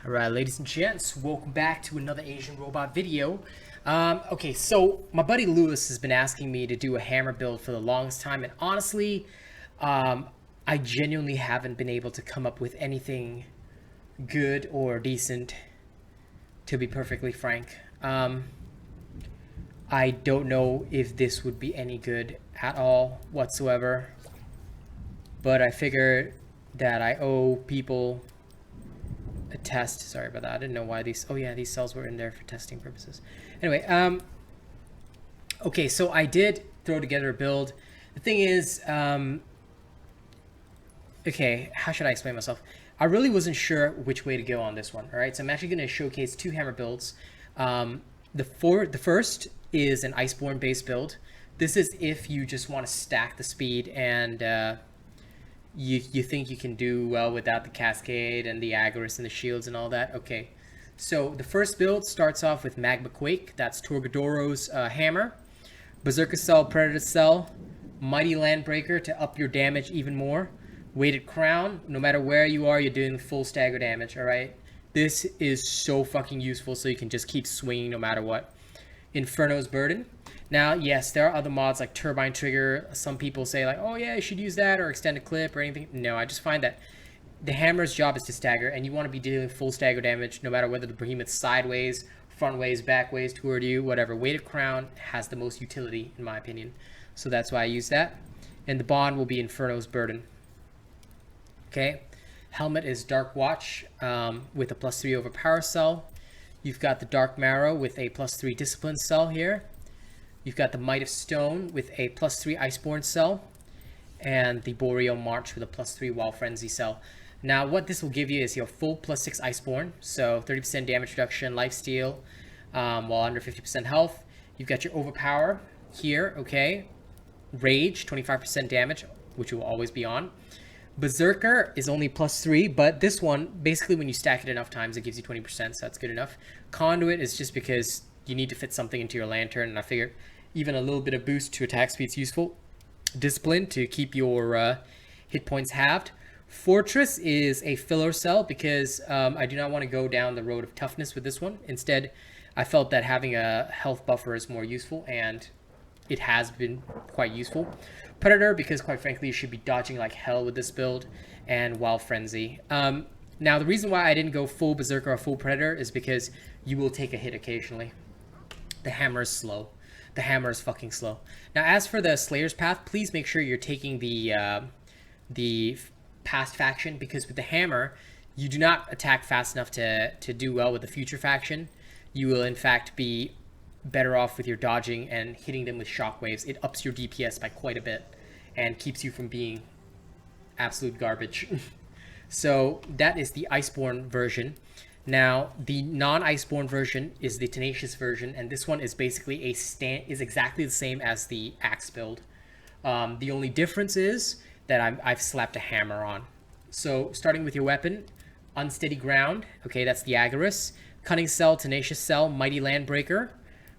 Alright, ladies and gents, welcome back to another Asian robot video. Okay, so my buddy Lewis has been asking me to do a hammer build for the longest time, and honestly, I genuinely haven't been able to come up with anything good or decent, to be perfectly frank. I don't know if this would be any good at all whatsoever, but I figured that I owe people a test. Sorry about that. I didn't know why these... Oh yeah, these cells were in there for testing purposes. Anyway, okay, so I did throw together a build. The thing is, okay, how should I explain myself? I really wasn't sure which way to go on this one. All right, so I'm actually going to showcase two hammer builds. The first is an Iceborn based build. This is if you just want to stack the speed and you think you can do well without the Cascade and the Agorist and the shields and all that. Okay, so the first build starts off with Magma Quake. That's Torgadoro's hammer, Berserker Cell, Predator Cell, Mighty Landbreaker to up your damage even more, Weighted Crown. No matter where you are, you're doing full stagger damage. All right, this is so fucking useful, so you can just keep swinging no matter what. Inferno's Burden. Now, yes, there are other mods like Turbine Trigger. Some people say like, oh yeah, you should use that or extend a clip or anything. No, I just find that the hammer's job is to stagger, and you want to be dealing full stagger damage no matter whether the behemoth's sideways, frontways, backways toward you, whatever. Weighted Crown has the most utility in my opinion. So that's why I use that. And the bond will be Inferno's Burden. Okay. Helmet is Dark Watch with a +3 overpower cell. You've got the Dark Marrow with a +3 discipline cell here. You've got the Might of Stone with a +3 Iceborn cell, and the Boreal March with a +3 Wild Frenzy cell. Now, what this will give you is your full +6 Iceborn, so 30% damage reduction, lifesteal, while under 50% health. You've got your Overpower here, okay. Rage, 25% damage, which will always be on. Berserker is only +3, but this one, basically when you stack it enough times, it gives you 20%, so that's good enough. Conduit is just because you need to fit something into your lantern, and I figure even a little bit of boost to attack speed is useful. Discipline to keep your hit points halved. Fortress is a filler cell because I do not want to go down the road of toughness with this one. Instead, I felt that having a health buffer is more useful, and it has been quite useful. Predator, because quite frankly you should be dodging like hell with this build, and Wild Frenzy. Now the reason why I didn't go full Berserker or full Predator is because you will take a hit occasionally. The hammer is slow. The hammer is fucking slow. Now as for the Slayer's Path, please make sure you're taking the past faction, because with the hammer you do not attack fast enough to do well with the future faction. You will in fact be better off with your dodging and hitting them with shockwaves. It ups your DPS by quite a bit and keeps you from being absolute garbage. So that is the Iceborn version. Now the non-Iceborn version is the Tenacious version, and this one is basically is exactly the same as the axe build. The only difference is that I've slapped a hammer on. So starting with your weapon, Unsteady Ground, okay, that's the Agorist. Cunning Cell, Tenacious Cell, Mighty Landbreaker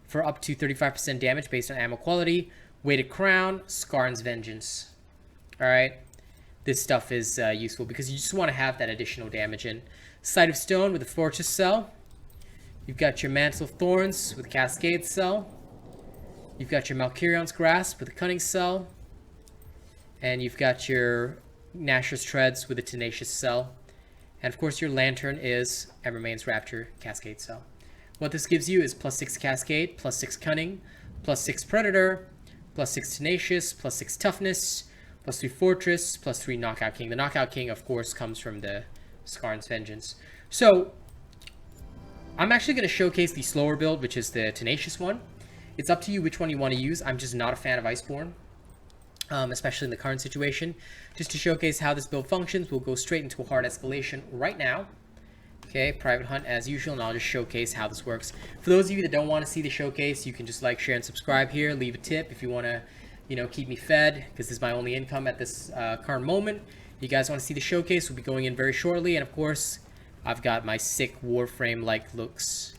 for up to 35% damage based on ammo quality. Weighted Crown, Skarn's Vengeance. Alright, this stuff is useful because you just want to have that additional damage in. Sight of Stone with a Fortress cell. You've got your Mantle of Thorns with a Cascade cell. You've got your Malkirion's Grasp with a Cunning cell. And you've got your Gnasher's Treads with a Tenacious cell. And of course your Lantern is Evermain's Rapture Cascade cell. What this gives you is +6 Cascade, +6 Cunning, +6 Predator, +6 Tenacious, +6 Toughness, +3 Fortress, +3 Knockout King. The Knockout King, of course, comes from the Skarn's Vengeance. So, I'm actually going to showcase the slower build, which is the Tenacious one. It's up to you which one you want to use. I'm just not a fan of Iceborn, especially in the current situation. Just to showcase how this build functions, we'll go straight into a hard escalation right now. Okay, private hunt as usual, and I'll just showcase how this works. For those of you that don't want to see the showcase, you can just like, share, and subscribe here. Leave a tip if you want to, you know, keep me fed, because this is my only income at this current moment. If you guys want to see the showcase, we'll be going in very shortly, and of course, I've got my sick Warframe-like looks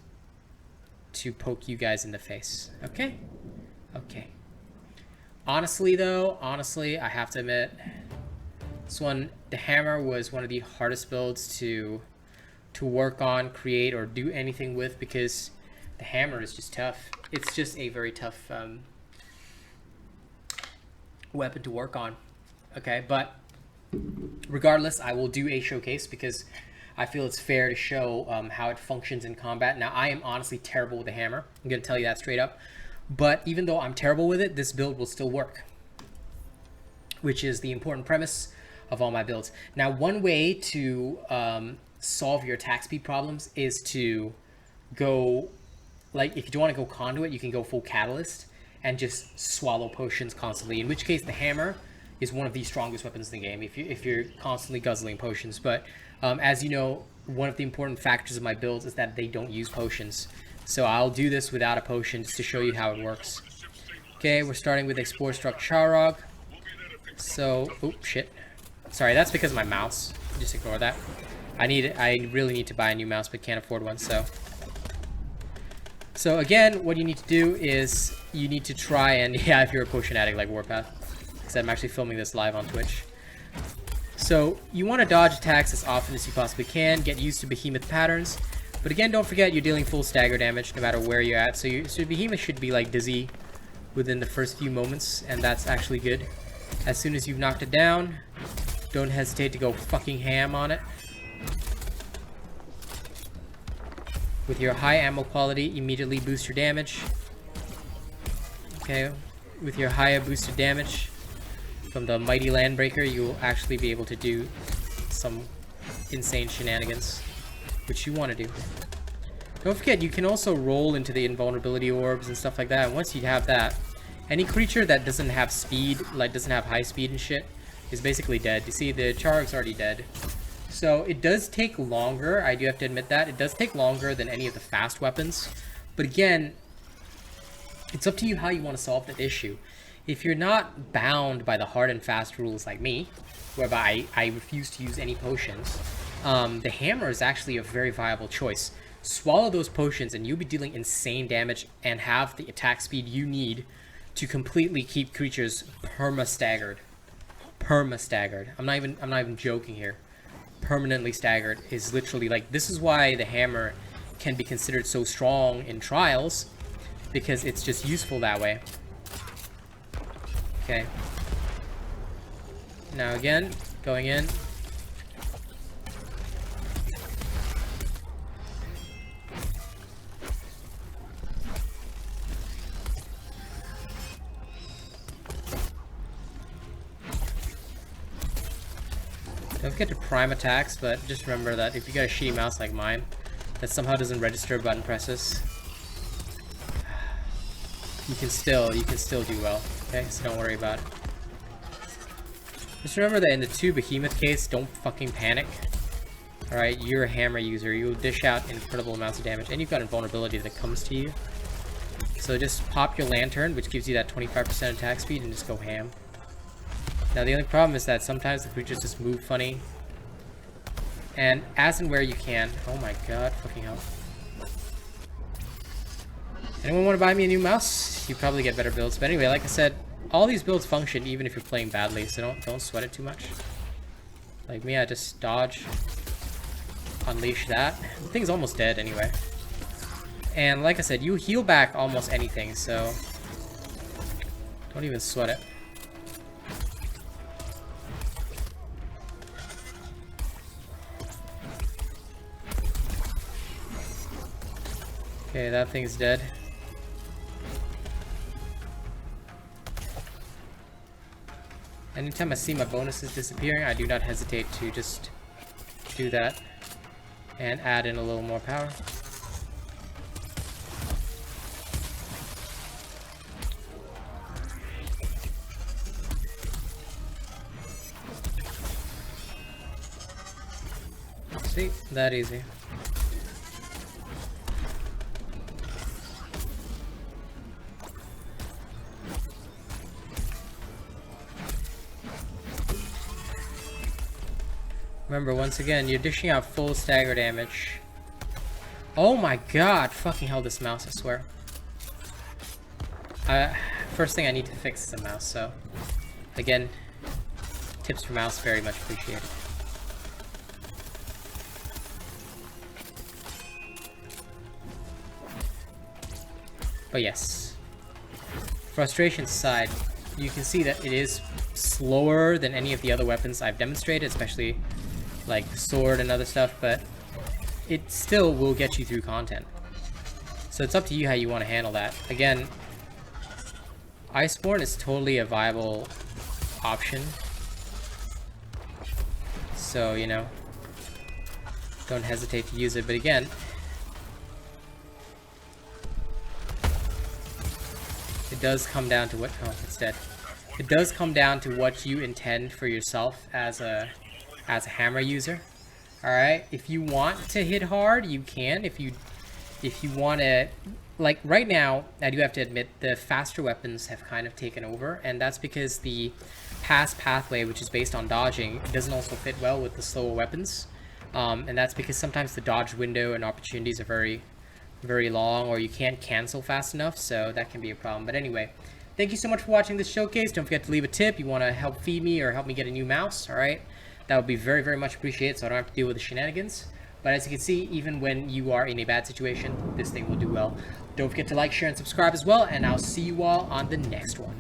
to poke you guys in the face. Okay? Okay. Honestly, though, I have to admit, this one, the hammer was one of the hardest builds to to work on, create, or do anything with, because the hammer is just tough. It's just a very tough weapon to work on. Okay, but regardless, I will do a showcase because I feel it's fair to show how it functions in combat. Now, I am honestly terrible with the hammer. I'm going to tell you that straight up. But even though I'm terrible with it, this build will still work, which is the important premise of all my builds. Now, one way to solve your attack speed problems is to go, like, if you want to go Conduit, you can go full Catalyst and just swallow potions constantly, in which case the hammer is one of the strongest weapons in the game if you're constantly guzzling potions. But as you know, one of the important factors of my builds is that they don't use potions. So I'll do this without a potion just to show you how it works. Okay, we're starting with a Spore Struck Charog. So, oh shit. Sorry, that's because of my mouse. Just ignore that. I really need to buy a new mouse, but can't afford one, so. So again, what you need to do is you need to try and, yeah, if you're a potion addict like Warpath, because I'm actually filming this live on Twitch. So you want to dodge attacks as often as you possibly can, get used to behemoth patterns. But again, don't forget you're dealing full stagger damage no matter where you're at. So behemoth should be like dizzy within the first few moments, and that's actually good. As soon as you've knocked it down, don't hesitate to go fucking ham on it. With your high ammo quality, immediately boost your damage. Okay, with your higher boosted damage from the Mighty Landbreaker, you'll actually be able to do some insane shenanigans, which you want to do. Don't forget, you can also roll into the invulnerability orbs and stuff like that. And once you have that, any creature that doesn't have speed, like doesn't have high speed and shit, is basically dead. You see, the Charog's already dead. So it does take longer, I do have to admit that. It does take longer than any of the fast weapons. But again, it's up to you how you want to solve that issue. If you're not bound by the hard and fast rules like me, whereby I refuse to use any potions, the hammer is actually a very viable choice. Swallow those potions and you'll be dealing insane damage and have the attack speed you need to completely keep creatures perma-staggered. Perma-staggered. I'm not even joking here. Permanently staggered is literally, like, this is why the hammer can be considered so strong in trials, because it's just useful that way. Okay. Now again, going in. Don't forget to prime attacks, but just remember that if you got a shitty mouse like mine, that somehow doesn't register button presses, you can still do well. Okay, so don't worry about it. Just remember that in the 2 behemoth case, don't fucking panic. Alright, you're a hammer user. You'll dish out incredible amounts of damage, and you've got invulnerability that comes to you. So just pop your lantern, which gives you that 25% attack speed, and just go ham. Now the only problem is that sometimes the creatures just move funny. And as and where you can. Oh my god, fucking hell. Anyone want to buy me a new mouse? You probably get better builds. But anyway, like I said, all these builds function even if you're playing badly, so don't sweat it too much. Like me, I just dodge, unleash that. The thing's almost dead anyway. And like I said, you heal back almost anything, so don't even sweat it. Okay, that thing's dead. Anytime I see my bonuses disappearing, I do not hesitate to just do that and add in a little more power. See, that easy. Remember, once again, you're dishing out full stagger damage. Oh my god, fucking hell, this mouse, I swear. First thing I need to fix is the mouse, so again, tips for mouse very much appreciated. But yes, frustration aside, you can see that it is slower than any of the other weapons I've demonstrated, especially like the sword and other stuff, but it still will get you through content. So it's up to you how you want to handle that. Again, Iceborn is totally a viable option. So, you know, don't hesitate to use it. But again, it does come down to what... Oh, it's dead. It does come down to what you intend for yourself as a hammer user. Alright? If you want to hit hard, you can. If you want to... Like, right now, I do have to admit, the faster weapons have kind of taken over. And that's because the pass pathway, which is based on dodging, doesn't also fit well with the slower weapons. And that's because sometimes the dodge window and opportunities are very, very long, or you can't cancel fast enough, so that can be a problem. But anyway, thank you so much for watching this showcase. Don't forget to leave a tip. You want to help feed me or help me get a new mouse, alright? That would be very, very much appreciated, so I don't have to deal with the shenanigans. But as you can see, even when you are in a bad situation, this thing will do well. Don't forget to like, share, and subscribe as well, and I'll see you all on the next one.